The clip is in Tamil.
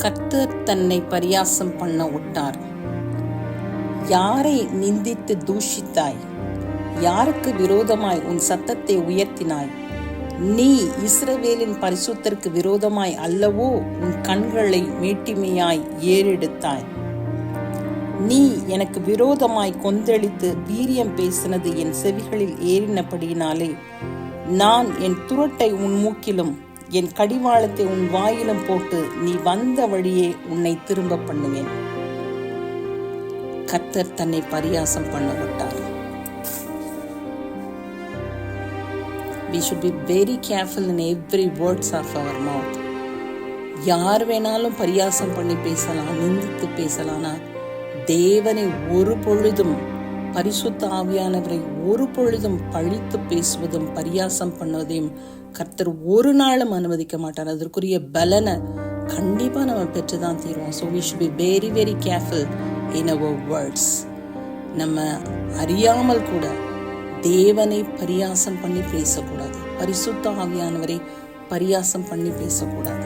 கர்த்தர் தன்னை பரியாசம் பண்ண விட்டார். யாரை நிந்தித்து தூஷித்தாய்? யாருக்கு விரோதமாய் உன் சத்தத்தை உயர்த்தினாய்? நீ இஸ்ரவேலின் பரிசுத்தருக்கு விரோதமாய் அல்லவோ உன் கண்களை மேட்டிமையாய் ஏறெடுத்தாய். நீ எனக்கு விரோதமாய் கொந்தளித்து வீரியம் பேசினது என் செவிகளில் ஏறினபடியினாலே நான் என் துரட்டை உன் மூக்கிலும் என் கடிவாளத்தை உன் வாயிலும் போட்டு நீ வந்த வழியே உன்னை திரும்ப பண்ணுவேன். கர்த்தர் தன்னை பரியாசம் பண்ண விட்டார். We should be very careful in every words of our mouth. யார் வேணாலும் பரியாசம் பண்ணி பேசலாம், நிந்தித்து பேசலாம்னா தேவனை ஒரு பொழுதும், பரிசுத்த ஆவியானவரை ஒரு பொழுதும் பழித்து பேசுவதும் பரியாசம் பண்ணுவதையும் கர்த்தர் ஒரு நாளும் அனுமதிக்க மாட்டார். அதற்குரிய பலனை கண்டிப்பா நம்ம பெற்றுதான் தீருவோம். So we should be very very careful in our words. நம்ம அறியாமல் கூட தேவனை பரியாசம் பண்ணி பேசக்கூடாது, பரிசுத்த ஆவியானவரை பரியாசம் பண்ணி பேசக்கூடாது.